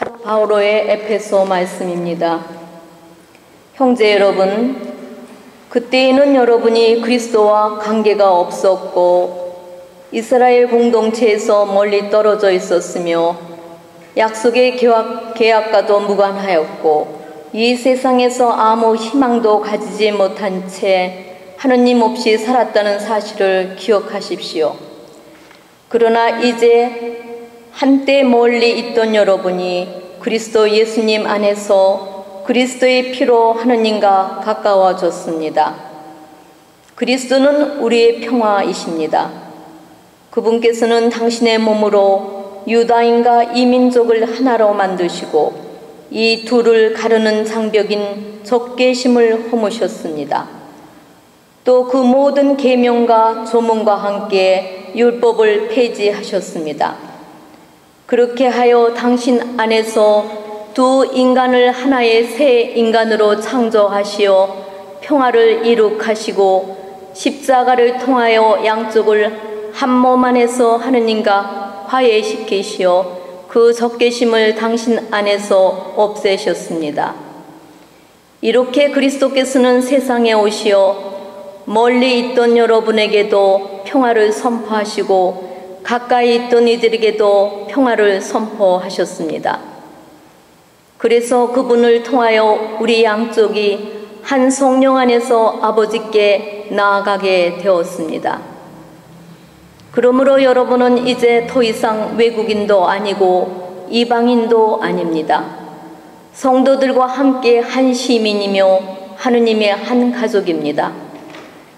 바오로의 에베소 말씀입니다. 형제 여러분, 그때에는 여러분이 그리스도와 관계가 없었고 이스라엘 공동체에서 멀리 떨어져 있었으며 약속의 계약과도 무관하였고 이 세상에서 아무 희망도 가지지 못한 채 하느님 없이 살았다는 사실을 기억하십시오. 그러나 이제 한때 멀리 있던 여러분이 그리스도 예수님 안에서 그리스도의 피로 하느님과 가까워졌습니다. 그리스도는 우리의 평화이십니다. 그분께서는 당신의 몸으로 유다인과 이민족을 하나로 만드시고 이 둘을 가르는 장벽인 적개심을 허무셨습니다. 또 그 모든 계명과 조문과 함께 율법을 폐지하셨습니다. 그렇게 하여 당신 안에서 두 인간을 하나의 새 인간으로 창조하시어 평화를 이룩하시고 십자가를 통하여 양쪽을 한 몸 안에서 하느님과 화해시키시어 그 적개심을 당신 안에서 없애셨습니다. 이렇게 그리스도께서는 세상에 오시어 멀리 있던 여러분에게도 평화를 선포하시고 가까이 있던 이들에게도 평화를 선포하셨습니다. 그래서 그분을 통하여 우리 양쪽이 한 성령 안에서 아버지께 나아가게 되었습니다. 그러므로 여러분은 이제 더 이상 외국인도 아니고 이방인도 아닙니다. 성도들과 함께 한 시민이며 하느님의 한 가족입니다.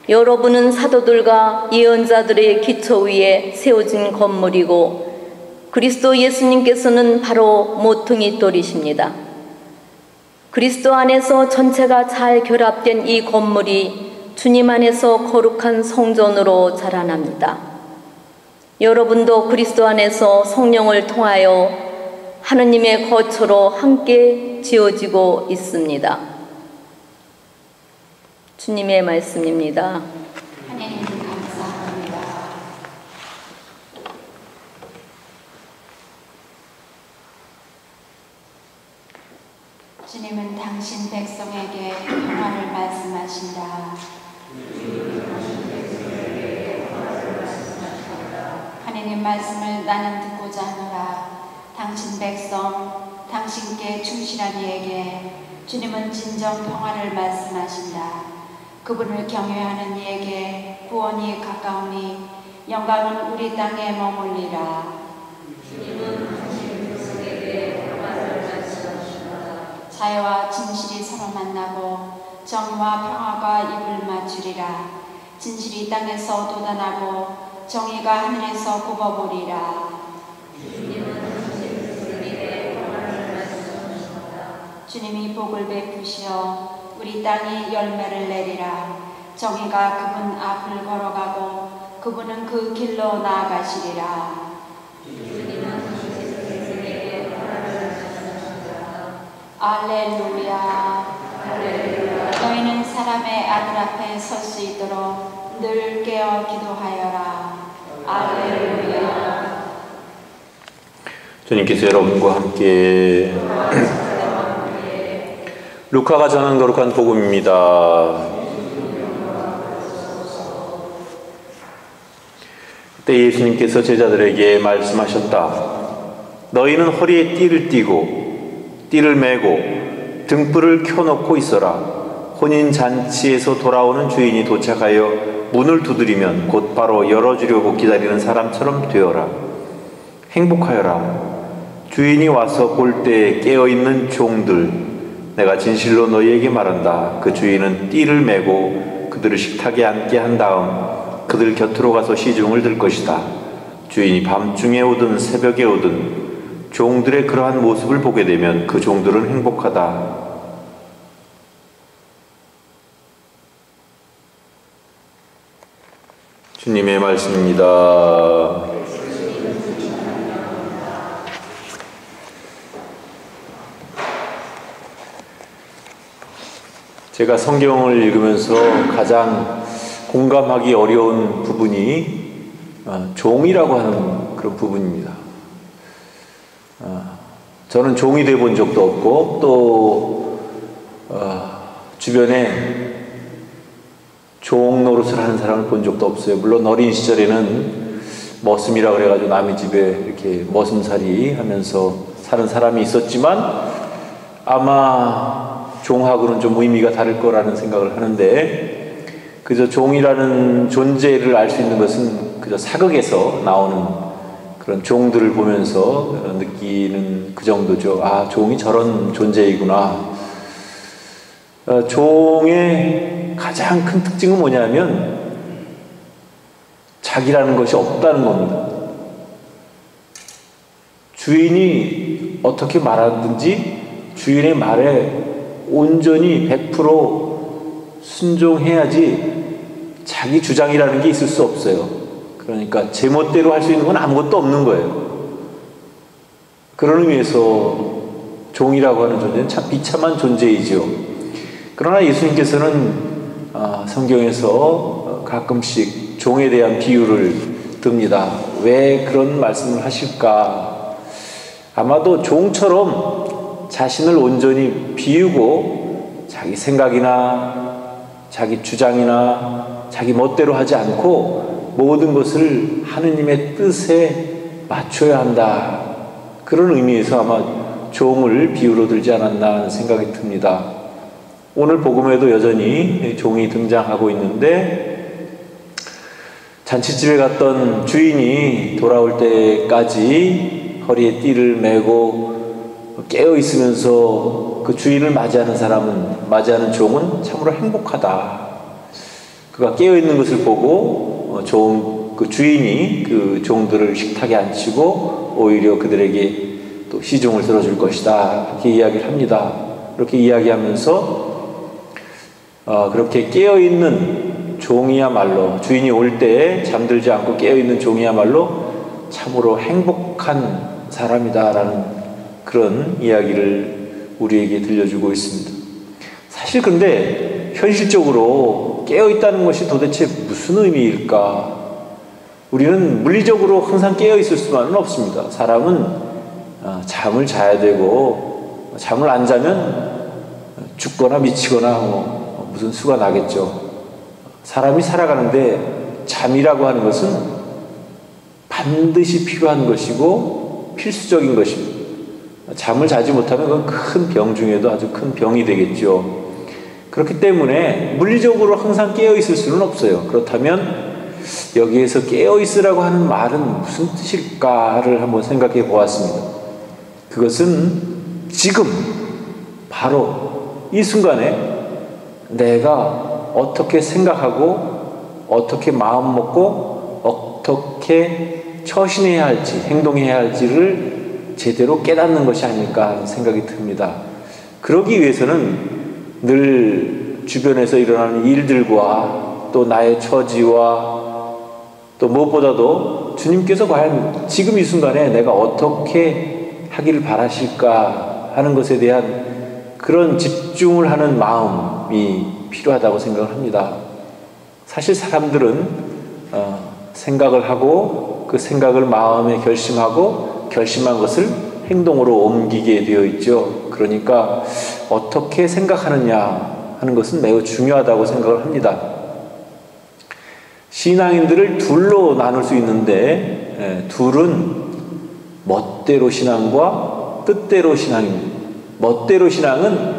여러분은 사도들과 예언자들의 기초 위에 세워진 건물이고 그리스도 예수님께서는 바로 모퉁이 돌이십니다. 그리스도 안에서 전체가 잘 결합된 이 건물이 주님 안에서 거룩한 성전으로 자라납니다. 여러분도 그리스도 안에서 성령을 통하여 하느님의 거처로 함께 지어지고 있습니다. 주님의 말씀입니다. 하나님 감사합니다. 주님은 당신 백성에게 평화를 말씀하신다. 하나님 말씀을 나는 듣고자 하노라. 당신 백성, 당신께 충실한 이에게 주님은 진정 평화를 말씀하신다. 그분을 경외하는 이에게 구원이 가까우니 영광은 우리 땅에 머물리라. 주님은 당신 백성에게 평화를 말씀하신다. 자유와 진실이 서로 만나고 정의와 평화가 입을 맞추리라. 진실이 땅에서 돋아나고 정의가 하늘에서 굽어보리라. 주님은 당신 백성에게 평화를 말씀하신다. 주님이 복을 베푸시어 우리 땅이 열매를 내리라. 정의가 그분 앞을 걸어가고 그분은 그 길로 나아가시리라. 주님은 당신 백성에게 평화를 말씀하신다. 알렐루야. 할렐루야. 너희는 사람의 아들 앞에 설 수 있도록 늘 깨어 기도하여라. 알렐루야. 주님께서 여러분과 함께 루카가 전한 거룩한 복음입니다. 그때 예수님께서 제자들에게 말씀하셨다. 너희는 허리에 띠를 띠고 띠를 메고 등불을 켜놓고 있어라. 혼인잔치에서 돌아오는 주인이 도착하여 문을 두드리면 곧바로 열어주려고 기다리는 사람처럼 되어라. 행복하여라. 주인이 와서 볼 때에 깨어있는 종들, 내가 진실로 너희에게 말한다. 그 주인은 띠를 메고 그들을 식탁에 앉게 한 다음 그들 곁으로 가서 시중을 들 것이다. 주인이 밤중에 오든 새벽에 오든 종들의 그러한 모습을 보게 되면 그 종들은 행복하다. 주님의 말씀입니다. 제가 성경을 읽으면서 가장 공감하기 어려운 부분이 종이라고 하는 그런 부분입니다. 저는 종이 돼 본 적도 없고 또 주변에 종 노릇을 하는 사람을 본 적도 없어요. 물론 어린 시절에는 머슴이라고 그래가지고 남의 집에 이렇게 머슴살이 하면서 사는 사람이 있었지만 아마 종하고는 좀 의미가 다를 거라는 생각을 하는데, 그저 종이라는 존재를 알 수 있는 것은 그저 사극에서 나오는 그런 종들을 보면서 느끼는 그 정도죠. 아, 종이 저런 존재이구나. 종의 가장 큰 특징은 뭐냐면 자기라는 것이 없다는 겁니다. 주인이 어떻게 말하든지 주인의 말에 온전히 100% 순종해야지 자기 주장이라는 게 있을 수 없어요. 그러니까 제멋대로 할 수 있는 건 아무것도 없는 거예요. 그런 의미에서 종이라고 하는 존재는 참 비참한 존재이죠. 그러나 예수님께서는 성경에서 가끔씩 종에 대한 비유를 듭니다. 왜 그런 말씀을 하실까? 아마도 종처럼 자신을 온전히 비우고 자기 생각이나 자기 주장이나 자기 멋대로 하지 않고 모든 것을 하느님의 뜻에 맞춰야 한다. 그런 의미에서 아마 종을 비유로 들지 않았나 하는 생각이 듭니다. 오늘 복음에도 여전히 종이 등장하고 있는데, 잔치집에 갔던 주인이 돌아올 때까지 허리에 띠를 메고 깨어 있으면서 그 주인을 맞이하는 종은 참으로 행복하다. 그가 깨어 있는 것을 보고 그 주인이 그 종들을 식탁에 앉히고 오히려 그들에게 또 시중을 들어줄 것이다. 이렇게 이야기를 합니다. 그렇게 이야기하면서 그렇게 깨어 있는 종이야말로, 주인이 올 때 잠들지 않고 깨어 있는 종이야말로 참으로 행복한 사람이다라는 그런 이야기를 우리에게 들려주고 있습니다. 사실 근데 현실적으로 깨어있다는 것이 도대체 무슨 의미일까? 우리는 물리적으로 항상 깨어있을 수만은 없습니다. 사람은 잠을 자야 되고, 잠을 안 자면 죽거나 미치거나 무슨 수가 나겠죠. 사람이 살아가는데 잠이라고 하는 것은 반드시 필요한 것이고 필수적인 것입니다. 잠을 자지 못하면 그건 큰 병 중에도 아주 큰 병이 되겠죠. 그렇기 때문에 물리적으로 항상 깨어있을 수는 없어요. 그렇다면 여기에서 깨어있으라고 하는 말은 무슨 뜻일까를 한번 생각해 보았습니다. 그것은 지금 바로 이 순간에 내가 어떻게 생각하고 어떻게 마음 먹고 어떻게 처신해야 할지, 행동해야 할지를 제대로 깨닫는 것이 아닐까 하는 생각이 듭니다. 그러기 위해서는 늘 주변에서 일어나는 일들과 또 나의 처지와 또 무엇보다도 주님께서 과연 지금 이 순간에 내가 어떻게 하기를 바라실까 하는 것에 대한 그런 집중을 하는 마음이 필요하다고 생각을 합니다. 사실 사람들은 생각을 하고 그 생각을 마음에 결심하고 결심한 것을 행동으로 옮기게 되어 있죠. 그러니까 어떻게 생각하느냐 하는 것은 매우 중요하다고 생각을 합니다. 신앙인들을 둘로 나눌 수 있는데 둘은 멋대로 신앙과 뜻대로 신앙입니다. 멋대로 신앙은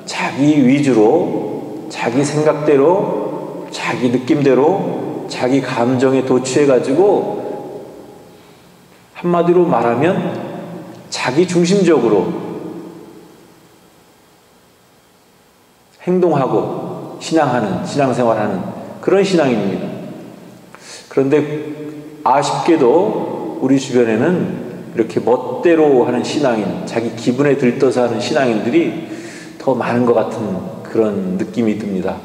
자기 위주로 자기 생각대로 자기 느낌대로 자기 감정에 도취해가지고 한마디로 말하면 자기 중심적으로 행동하고 신앙생활하는 그런 신앙입니다. 그런데 아쉽게도 우리 주변에는 이렇게 멋대로 하는 신앙인, 자기 기분에 들떠서 하는 신앙인들이 더 많은 것 같은 그런 느낌이 듭니다.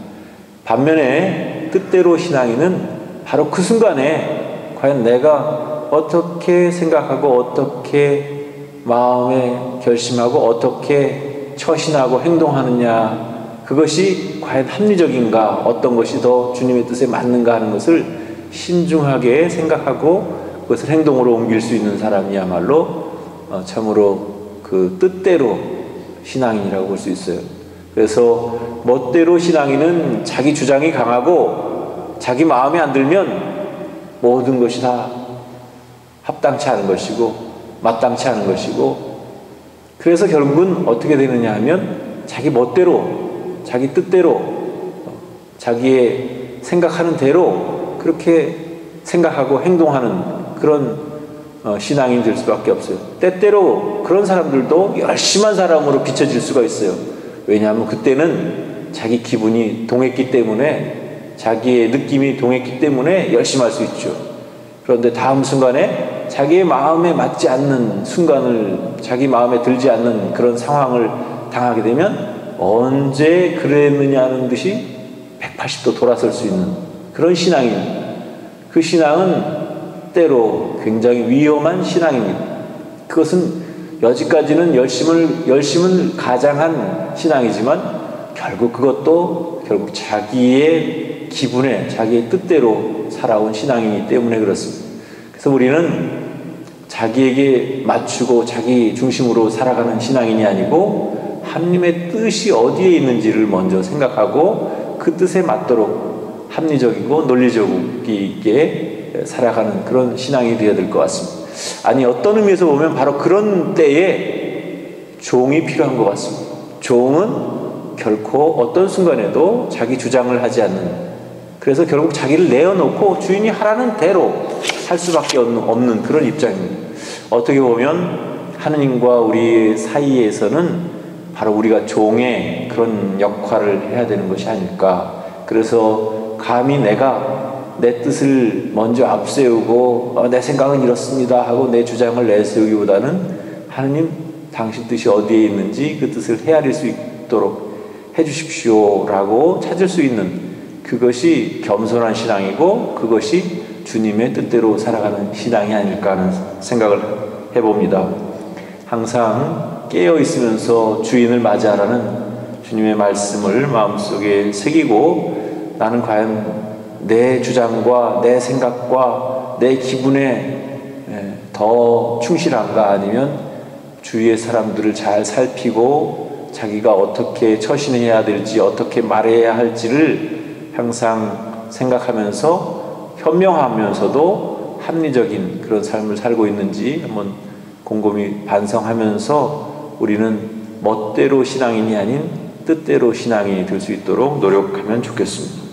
반면에 뜻대로 신앙인은 바로 그 순간에 과연 내가 어떻게 생각하고 어떻게 마음에 결심하고 어떻게 처신하고 행동하느냐, 그것이 과연 합리적인가, 어떤 것이 더 주님의 뜻에 맞는가 하는 것을 신중하게 생각하고 그것을 행동으로 옮길 수 있는 사람이야말로 참으로 그 그 뜻대로 신앙인이라고 볼 수 있어요. 그래서 멋대로 신앙인은 자기 주장이 강하고 자기 마음에 안 들면 모든 것이 다 합당치 않은 것이고 마땅치 않은 것이고, 그래서 결국은 어떻게 되느냐 하면 자기 멋대로, 자기 뜻대로, 자기의 생각하는 대로 그렇게 생각하고 행동하는 그런 신앙인이 될 수밖에 없어요. 때때로 그런 사람들도 열심한 사람으로 비춰질 수가 있어요. 왜냐하면 그때는 자기 기분이 동했기 때문에, 자기의 느낌이 동했기 때문에 열심할 수 있죠. 그런데 다음 순간에 자기의 마음에 맞지 않는 순간을, 자기 마음에 들지 않는 그런 상황을 당하게 되면 언제 그랬느냐는 듯이 180도 돌아설 수 있는 그런 신앙인, 그 신앙은 때로 굉장히 위험한 신앙입니다. 그것은 여지까지는 열심을 가장한 신앙이지만 결국 자기의 기분에, 자기의 뜻대로 살아온 신앙이기 때문에 그렇습니다. 그래서 우리는 자기에게 맞추고 자기 중심으로 살아가는 신앙인이 아니고 하나님의 뜻이 어디에 있는지를 먼저 생각하고 그 뜻에 맞도록 합리적이고 논리적 있게 살아가는 그런 신앙이 되어야 될 것 같습니다. 아니, 어떤 의미에서 보면 바로 그런 때에 종이 필요한 것 같습니다. 종은 결코 어떤 순간에도 자기 주장을 하지 않는, 그래서 결국 자기를 내어놓고 주인이 하라는 대로 할 수밖에 없는 그런 입장입니다. 어떻게 보면 하느님과 우리 사이에서는 바로 우리가 종의 그런 역할을 해야 되는 것이 아닐까. 그래서 감히 내가 내 뜻을 먼저 앞세우고 내 생각은 이렇습니다 하고 내 주장을 내세우기보다는 하느님, 당신 뜻이 어디에 있는지 그 뜻을 헤아릴 수 있도록 해주십시오 라고 찾을 수 있는, 그것이 겸손한 신앙이고 그것이 주님의 뜻대로 살아가는 신앙이 아닐까 하는 생각을 해봅니다. 항상 깨어 있으면서 주인을 맞이하라는 주님의 말씀을 마음속에 새기고, 나는 과연 내 주장과 내 생각과 내 기분에 더 충실한가, 아니면 주위의 사람들을 잘 살피고 자기가 어떻게 처신해야 될지, 어떻게 말해야 할지를 항상 생각하면서 현명하면서도 합리적인 그런 삶을 살고 있는지 한번 곰곰이 반성하면서 우리는 멋대로 신앙인이 아닌 뜻대로 신앙인이 될 수 있도록 노력하면 좋겠습니다.